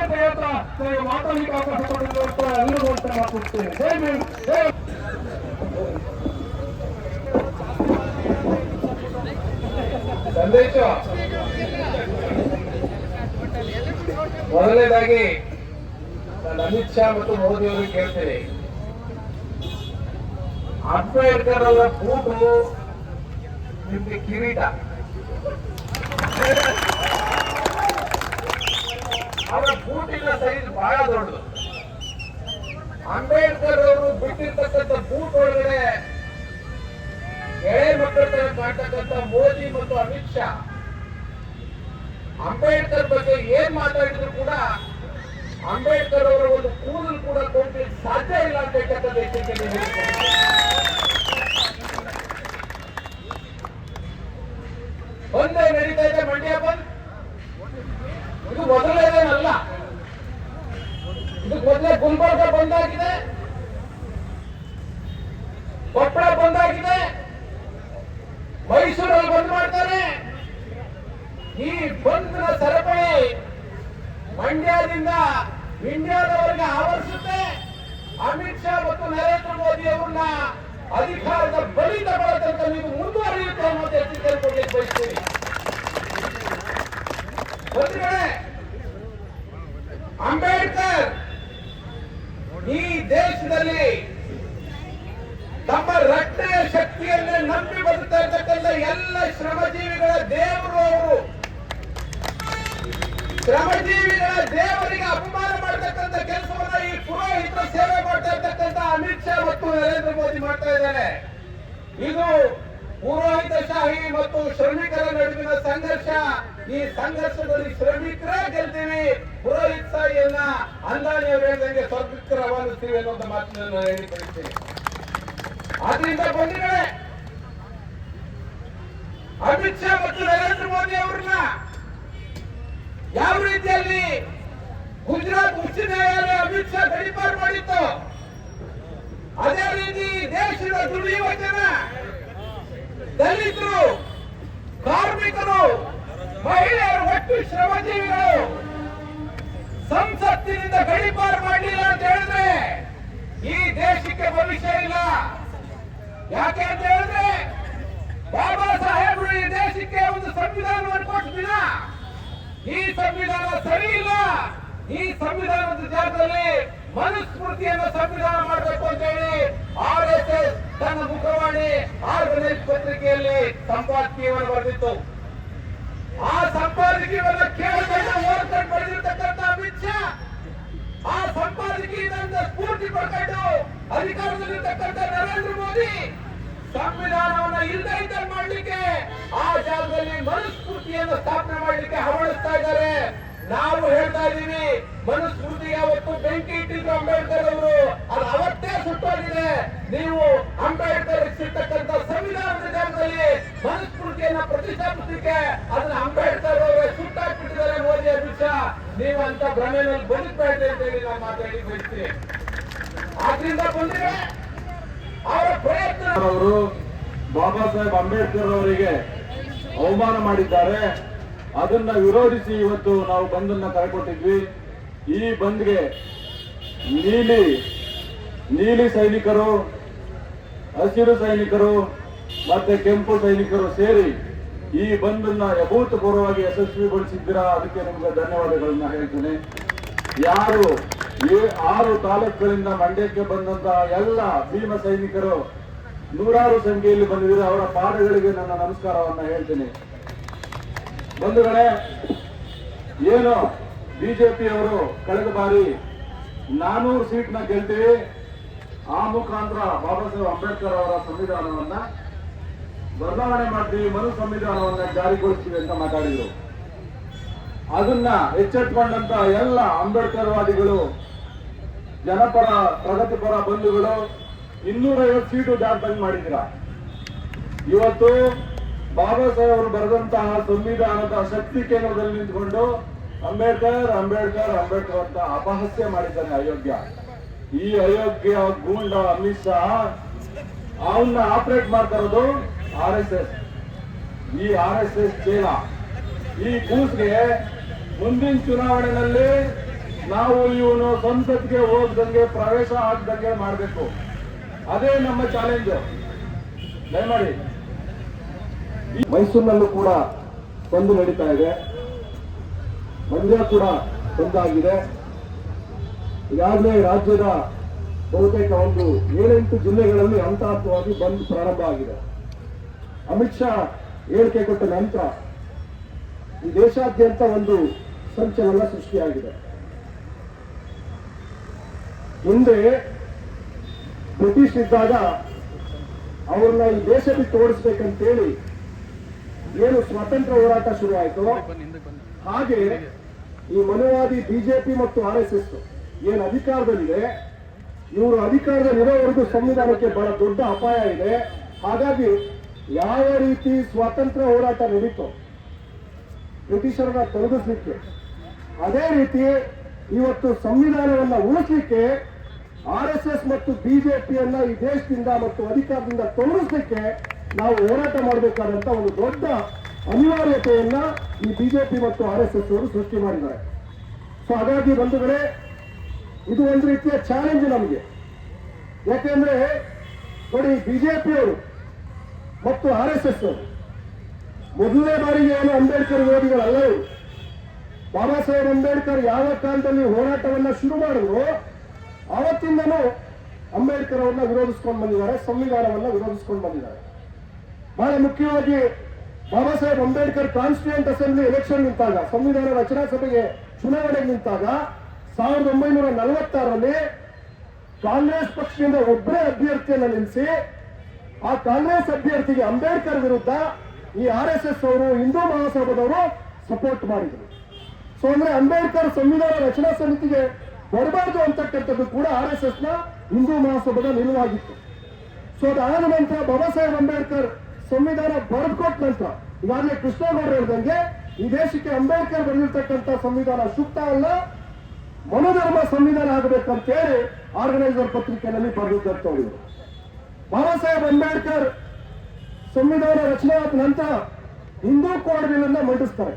ಅಂತ ಹೇಳ್ತಾ ಮಾತಾಡಲಿಕ್ಕೆ ಅವಕಾಶ ಕೊಡುವಂತ ಎಲ್ಲರೂ ಅಂತ ಮಾತಾಡ್ತೇನೆ. ಜೈ ಭೀಮ್, ಜೈ ಸಂದೇಶ. ಮೊದಲನೇದಾಗಿ ನಾನು ಅಮಿತ್ ಶಾ ಮತ್ತು ಮೋದಿ ಅವರಿಗೆ ಕೇಳ್ತೇನೆ, ಅಂಬೇಡ್ಕರ್ ಅವರ ಬೂಟು ನಿಮ್ಗೆ ಕಿರೀಟ, ಅವರ ಬೂಟಿನ ಸೈಜ್ ಬಹಳ ದೊಡ್ಡದು. ಅಂಬೇಡ್ಕರ್ ಅವರು ಬಿಟ್ಟಿರ್ತಕ್ಕಂಥ ಬೂಟ್ ಒಳಗಡೆ ಎಳೆ ಮಕ್ಕಳ ತರ ಕಾಣ್ತಕ್ಕಂಥ ಮೋದಿ ಮತ್ತು ಅಮಿತ್ ಶಾ ಅಂಬೇಡ್ಕರ್ ಬಗ್ಗೆ ಏನ್ ಮಾತಾಡಿದ್ರು ಕೂಡ ಅಂಬೇಡ್ಕರ್ ಅವರ ಒಂದು ಕೂದಲು ಕೂಡ ಕೊಂಡ್ಲಿಕ್ಕೆ ಸಾಧ್ಯ ಇಲ್ಲ ಅಂತಕ್ಕಂಥ ದೇಶಕ್ಕೆ ಬಂದೇ ನಡೀತಾ ಇದೆ. ಮಂಡ್ಯ ಬಂದ್ ಇದು ಮೊದಲನೇದೇನಲ್ಲ, ಇದಕ್ಕೆ ಮೊದಲೇ ಗುಲ್ಬರ್ಗ ಬಂದಾಗಿದೆ, ಕೊಪ್ಪಳ ಬಂದಾಗಿದೆ, ಮೈಸೂರಲ್ಲಿ ಬಂದ್ ಮಾಡ್ತಾರೆ. ಈ ಬಂದ್ನ ಸರಪಳಿ ಮಂಡ್ಯದಿಂದ ಇಂಡಿಯಾದವರೆಗೆ ಆವರಿಸುತ್ತೆ. ಅಮಿತ್ ಶಾ ಮತ್ತು ನರೇಂದ್ರ ಮೋದಿ ಅವರನ್ನ ಅಧಿಕಾರದ ಬಲಿ ತಗೊಳ್ಳತಂತ ನೀವು ಮುಂದುವರಿಯುತ್ತೆ ಅನ್ನೋ ಎಚ್ಚರಿಕೆ ಕೊಡ್ಲಿಕ್ಕೆ ಬಯಸ್ತೀವಿ. ಒಂದು ಕಡೆ ಅಂಬೇಡ್ಕರ್ ಈ ದೇಶದಲ್ಲಿ ತಮ್ಮ ರಕ್ತದ ಶಕ್ತಿಯನ್ನೇ ನಂಬಿ ಬದುಕ್ತಾ ಇರ್ತಕ್ಕಂಥ ಎಲ್ಲ ಶ್ರಮಜೀವಿಗಳ ದೇವರು ಅವರು. ಶ್ರಮಜೀವಿಗಳ ದೇವರಿಗೆ ಅಪಮಾನ ಮಾಡತಕ್ಕಂಥ ಕೆಲಸವನ್ನ ಈ ಪುರೋಹಿತರ ಸೇವೆ ಮಾಡ್ತಾ ಇರ್ತಕ್ಕಂಥ ಅಮಿತ್ ಶಾ ಮತ್ತು ನರೇಂದ್ರ ಮೋದಿ ಮಾಡ್ತಾ ಇದ್ದಾರೆ. ಇದು ಪುರೋಹಿತಶಾಹಿ ಮತ್ತು ಶ್ರಮಿಕರ ನಡುವಿನ ಸಂಘರ್ಷ. ಈ ಸಂಘರ್ಷದಲ್ಲಿ ಶ್ರಮಿಕರೇ ಗೆಲ್ತೀವಿ, ಪುರೋಹಿತ ಶಾಹಿಯನ್ನ ಅಂದಾಣಿ ಅವರು ಹೇಳಿದಂಗೆ ಸ್ವರ್ಗಕ್ಕೆ ರವಾನಿಸ್ತೀವಿ ಅನ್ನುವಂತ ಮಾತನ್ನು ನಾನು ಹೇಳಿಕೊಳ್ತೀನಿ. ಆದ್ರಿಂದ ಬಂದಿಗಳೇ, ಅಮಿತ್ ಶಾ ಮತ್ತು ನರೇಂದ್ರ ಮೋದಿ ಅವರನ್ನ ಯಾವ ರೀತಿಯಲ್ಲಿ ಗುಜರಾತ್ ಉಚ್ಚ ನ್ಯಾಯಾಲಯ ಅಮಿತ್ ಶಾ ಗಡೀಪಾರು ಮಾಡಿತ್ತು, ಅದೇ ರೀತಿ ದೇಶದ ದುಡಿಯುವ ಜನ, ದಲಿತರು, ಕಾರ್ಮಿಕರು, ಮಹಿಳೆಯರು, ಒಟ್ಟು ಶ್ರಮಜೀವಿಗಳು ಸಂಸತ್ತಿನಿಂದ ಗಡೀಪಾರು ಮಾಡಲಿಲ್ಲ ಅಂತ ಹೇಳಿದ್ರೆ ಈ ದೇಶಕ್ಕೆ ಭವಿಷ್ಯ ಇಲ್ಲ. ಯಾಕೆ ಅಂತ ಹೇಳಿದ್ರೆ ಬಾಬಾ ಸಾಹೇಬರು ಈ ದೇಶಕ್ಕೆ ಒಂದು ಸಂವಿಧಾನವನ್ನು ಕೊಟ್ಟ ದಿನ ಈ ಸಂವಿಧಾನ ಸರಿ ಇಲ್ಲ. ಈ ಸಂವಿಧಾನದ ಜಾಗದಲ್ಲಿ ಮನುಸ್ಮೃತಿಯನ್ನು ಸಂವಿಧಾನ ಮಾಡಬೇಕು ಅಂತ ಹೇಳಿ RSS ತನ್ನ ಮುಖವಾಣಿ ಆರ್ಗನೈಸ್ ಪತ್ರಿಕೆಯಲ್ಲಿ ಸಂಪಾದಕೀಯವನ್ನು ಬರೆದಿತ್ತು. ಆ ಸಂಪಾದಕೀಯವನ್ನು ಕೇಳಿಕೊಂಡು ಓದ್ಕೊಂಡು ಬರೆದಿರ್ತಕ್ಕಂಥ ಅಮಿತ್ ಶಾ ಆ ಸಂಪಾದಕೀಯದಿಂದ ಸ್ಫೂರ್ತಿ ಪಡ್ಕೊಂಡು ಅಧಿಕಾರದಲ್ಲಿರ್ತಕ್ಕಂಥ ನರೇಂದ್ರ ಮೋದಿ ಸಂವಿಧಾನವನ್ನ ಇಲ್ಲದೆ ಮಾಡಲಿಕ್ಕೆ ಆ ಜಾಗದಲ್ಲಿ ಮನುಸ್ಮೃತಿಯನ್ನು ಸ್ಥಾಪನೆ ಮಾಡಲಿಕ್ಕೆ ಹವಣಿಸ್ತಾ ಇದ್ದಾರೆ. ನಾವು ಹೇಳ್ತಾ ಇದ್ದೀವಿ, ಮನುಸ್ಮೃತಿಗೆ ಅವತ್ತು ಬೆಂಕಿ ಇಟ್ಟಿದ್ರು ಅಂಬೇಡ್ಕರ್ ಅವರು, ಅದು ಅವತ್ತೇ ಸುಟ್ಟೋಗಿದೆ. ನೀವು ಅಂಬೇಡ್ಕರ್ ಸಿಗ್ತಕ್ಕಂಥ ಸಂವಿಧಾನದ ಜಾಗದಲ್ಲಿ ಮನುಸ್ಮೃತಿಯನ್ನ ಪ್ರತಿಷ್ಠಾಪಿಸಲಿಕ್ಕೆ ಅದನ್ನ ಅಂಬೇಡ್ಕರ್ ಅವರೇ ಸುಟ್ಟಾಕ್ಬಿಟ್ಟಿದ್ದಾರೆ. ಮೋದಿ ಅಮಿತ್ ಶಾ, ನೀವು ಅಂತ ಭ್ರಮೆಯಲ್ಲಿ ಬದುಕಬೇಡಿ ಅಂತ ಹೇಳಿ ನಾವು ಮಾತಾಡಿ ಬಯಸ್ತೀವಿ. ಆದ್ರಿಂದ ಬಂದಿದೆ ಅವರ ಪ್ರಯತ್ನ. ಅವರು ಬಾಬಾ ಸಾಹೇಬ್ ಅಂಬೇಡ್ಕರ್ ಅವರಿಗೆ ಅವಮಾನ ಮಾಡಿದ್ದಾರೆ. ಅದನ್ನ ವಿರೋಧಿಸಿ ಇವತ್ತು ನಾವು ಬಂದನ್ನ ಕರೆಕೊಟ್ಟಿದ್ವಿ. ಈ ಬಂದ್ಗೆ ನೀಲಿ ಸೈನಿಕರು, ಹಸಿರು ಸೈನಿಕರು ಮತ್ತೆ ಕೆಂಪು ಸೈನಿಕರು ಸೇರಿ ಈ ಬಂದನ್ನ ಅಭೂತಪೂರ್ವವಾಗಿ ಯಶಸ್ವಿಗೊಳಿಸಿದ್ದೀರಾ. ಅದಕ್ಕೆ ನಿಮ್ಗೆ ಧನ್ಯವಾದಗಳನ್ನ ಹೇಳ್ತೀನಿ. ಯಾರು 6 ತಾಲೂಕುಗಳಿಂದ ಮಂಡ್ಯಕ್ಕೆ ಬಂದಂತಹ ಎಲ್ಲ ಭೀಮ ಸೈನಿಕರು ನೂರಾರು ಸಂಖ್ಯೆಯಲ್ಲಿ ಬಂದಿದ್ದಾರೆ. ಅವರ ಪಾದಗಳಿಗೆ ನನ್ನ ನಮಸ್ಕಾರವನ್ನ ಹೇಳ್ತೀನಿ. ಬಂಧುಗಳೇ, ಏನು ಬಿಜೆಪಿಯವರು ಕಳೆದ ಬಾರಿ 400 ಸೀಟ್ನ ಗೆಲ್ತೀವಿ, ಆ ಮುಖಾಂತರ ಬಾಬಾ ಸಾಹೇಬ್ ಅಂಬೇಡ್ಕರ್ ಅವರ ಸಂವಿಧಾನವನ್ನ ಬದಲಾವಣೆ ಮಾಡ್ತೀವಿ, ಮನು ಸಂವಿಧಾನವನ್ನ ಜಾರಿಗೊಳಿಸ್ತೀವಿ ಅಂತ ಮಾತಾಡಿದ್ರು. ಅದನ್ನ ಎಚ್ಚೆತ್ಕೊಂಡಂತ ಎಲ್ಲ ಅಂಬೇಡ್ಕರ್ ವಾದಿಗಳು, ಜನಪರ ಪ್ರಗತಿಪರ ಬಂಧುಗಳು 250 ಸೀಟು ಜಾರ್ಖಂಡ್ ಮಾಡಿದ್ದೀರಾ. ಇವತ್ತು ಬಾಬಾ ಸಾಹೇಬ್ ಅವರು ಬರೆದಂತಹ ಸಂವಿಧಾನದ ಶಕ್ತಿ ಕೇಂದ್ರದಲ್ಲಿ ನಿಂತ್ಕೊಂಡು ಅಂಬೇಡ್ಕರ್ ಅಂಬೇಡ್ಕರ್ ಅಂಬೇಡ್ಕರ್ ಅಂತ ಅಪಹಾಸ್ಯ ಮಾಡಿದ್ದಾನೆ ಅಯೋಗ್ಯ. ಈ ಅಯೋಗ್ಯ ಗೂಂಡ ಅಮಿತ್ ಶಾ ಅವನ್ನ ಆಪರೇಟ್ ಮಾಡ್ತಾ ಇರೋದು RSS. ಈ RSS ಚೇಲ ಈ ಕೂಸ್ಗೆ ಮುಂದಿನ ಚುನಾವಣೆಯಲ್ಲಿ ನಾವು ಇವನು ಸಂಸತ್ಗೆ ಹೋಗ್ದಂಗೆ ಪ್ರವೇಶ ಆಗ್ದಂಗೆ ಮಾಡಬೇಕು. ಅದೇ ನಮ್ಮ ಚಾಲೆಂಜ್. ದಯಮಾಡಿ ಮೈಸೂರಿನಲ್ಲೂ ಕೂಡ ಬಂದು ನಡೀತಾ ಇದೆ, ಮಂಡ್ಯ ಕೂಡ ಬಂದಾಗಿದೆ. ಈಗಾಗಲೇ ರಾಜ್ಯದ ಬಹುತೇಕ ಒಂದು 7-8 ಜಿಲ್ಲೆಗಳಲ್ಲಿ ಹಂತ ಹಂತವಾಗಿ ಬಂದ್ ಪ್ರಾರಂಭ ಆಗಿದೆ. ಅಮಿತ್ ಶಾ ಹೇಳಿಕೆ ಕೊಟ್ಟ ನಂತರ ಈ ದೇಶಾದ್ಯಂತ ಒಂದು ಸಂಚಲನ ಸೃಷ್ಟಿಯಾಗಿದೆ. ಮುಂದೆ ಬ್ರಿಟಿಷ್ ಇದ್ದಾಗ ಅವ್ರನ್ನ ಈ ದೇಶ ಬಿಟ್ಟು ಓಡಿಸ್ಬೇಕಂತೇಳಿ ಏನು ಸ್ವಾತಂತ್ರ್ಯ ಹೋರಾಟ ಶುರುವಾಯಿತು, ಹಾಗೆ ಈ ಮನುವಾದಿ ಬಿಜೆಪಿ ಮತ್ತು RSS ಏನು ಅಧಿಕಾರದಲ್ಲಿದೆ, ಇವರು ಅಧಿಕಾರದಲ್ಲಿರೋವರೆಗೂ ಸಂವಿಧಾನಕ್ಕೆ ಬಹಳ ದೊಡ್ಡ ಅಪಾಯ ಇದೆ. ಹಾಗಾಗಿ ಯಾವ ರೀತಿ ಸ್ವಾತಂತ್ರ್ಯ ಹೋರಾಟ ನಡೀತು ಬ್ರಿಟಿಷರನ್ನ ತೊಲಗಿಸ್ಲಿಕ್ಕೆ, ಅದೇ ರೀತಿ ಇವತ್ತು ಸಂವಿಧಾನವನ್ನ ಉಳಿಸ್ಲಿಕ್ಕೆ RSS ಮತ್ತು ಬಿಜೆಪಿಯನ್ನ ಈ ದೇಶದಿಂದ ಮತ್ತು ಅಧಿಕಾರದಿಂದ ತೊಲಗಿಸ್ಲಿಕ್ಕೆ ನಾವು ಹೋರಾಟ ಮಾಡಬೇಕಾದಂತ ಒಂದು ದೊಡ್ಡ ಅನಿವಾರ್ಯತೆಯನ್ನ ಈ ಬಿಜೆಪಿ ಮತ್ತು RSS ಅವರು ಸೃಷ್ಟಿ ಮಾಡಿದ್ದಾರೆ. ಸೊ ಹಾಗಾಗಿ ಬಂಧುಗಳೇ, ಇದು ಒಂದು ರೀತಿಯ ಚಾಲೆಂಜ್ ನಮಗೆ. ಯಾಕೆಂದ್ರೆ ನೋಡಿ, ಬಿಜೆಪಿಯವರು ಮತ್ತು RSS ಅವರು ಮೊದಲನೇ ಬಾರಿಗೆ ಏನು ಅಂಬೇಡ್ಕರ್ ವಿರೋಧಿಗಳಲ್ಲ ಇವರು. ಬಾಬಾ ಸಾಹೇಬ್ ಅಂಬೇಡ್ಕರ್ ಯಾವ ಕಾಲದಲ್ಲಿ ಹೋರಾಟವನ್ನ ಶುರು ಮಾಡಿದ್ರು ಆವತ್ತಿಂದನೂ ಅಂಬೇಡ್ಕರ್ ಅವರನ್ನ ವಿರೋಧಿಸ್ಕೊಂಡು ಬಂದಿದ್ದಾರೆ, ಸಂವಿಧಾನವನ್ನ ವಿರೋಧಿಸ್ಕೊಂಡು ಬಂದಿದ್ದಾರೆ. ಬಹಳ ಮುಖ್ಯವಾಗಿ Baba Saheb Ambedkar constituent assembly election ನಿಂತಾಗ, ಸಂವಿಧಾನ ರಚನಾ ಸಭೆಗೆ ಚುನಾವಣೆಗೆ ನಿಂತಾಗ 1946ರಲ್ಲಿ ಕಾಂಗ್ರೆಸ್ ಪಕ್ಷದಿಂದ ಒಬ್ಬರೇ ಅಭ್ಯರ್ಥಿಯನ್ನು ನಿಲ್ಲಿಸಿ ಆ ಕಾಂಗ್ರೆಸ್ ಅಭ್ಯರ್ಥಿಗೆ ಅಂಬೇಡ್ಕರ್ ವಿರುದ್ಧ ಈ RSS ಅವರು, ಹಿಂದೂ ಮಹಾಸಭಾದವರು ಸಪೋರ್ಟ್ ಮಾಡಿದರು. ಸೊ ಅಂದ್ರೆ ಅಂಬೇಡ್ಕರ್ ಸಂವಿಧಾನ ರಚನಾ ಸಮಿತಿಗೆ ಬರಬಾರದು ಅಂತಕ್ಕಂಥದ್ದು ಕೂಡ RSS ನ ಹಿಂದೂ ಮಹಾಸಭಾದ ನಿಲುವಾಗಿತ್ತು. ಸೊ ಅದಾದ ನಂತರ ಬಾಬಾ ಸಾಹೇಬ್ ಅಂಬೇಡ್ಕರ್ ಸಂವಿಧಾನ ಬರೆದುಕೊಟ್ಟ ನಂತರ ಈಗಾಗಲೇ ಕೃಷ್ಣೇಗೌಡರು ಹೇಳಿದಂಗೆ ಈ ದೇಶಕ್ಕೆ ಅಂಬೇಡ್ಕರ್ ಬರೆದಿರ್ತಕ್ಕಂಥ ಸಂವಿಧಾನ ಸೂಕ್ತ ಅಲ್ಲ, ಮನೋಧರ್ಮ ಸಂವಿಧಾನ ಆಗಬೇಕಂತ ಹೇಳಿ ಆರ್ಗನೈಸರ್ ಪತ್ರಿಕೆಯಲ್ಲಿ ಬರೆದಿದ್ದರು. ಬಾಬಾ ಸಾಹೇಬ್ ಅಂಬೇಡ್ಕರ್ ಸಂವಿಧಾನ ರಚನೆ ಆದ ನಂತರ ಹಿಂದೂ ಕೋಡ್ ಬಿಲ್ ಅನ್ನ ಮಂಡಿಸ್ತಾರೆ.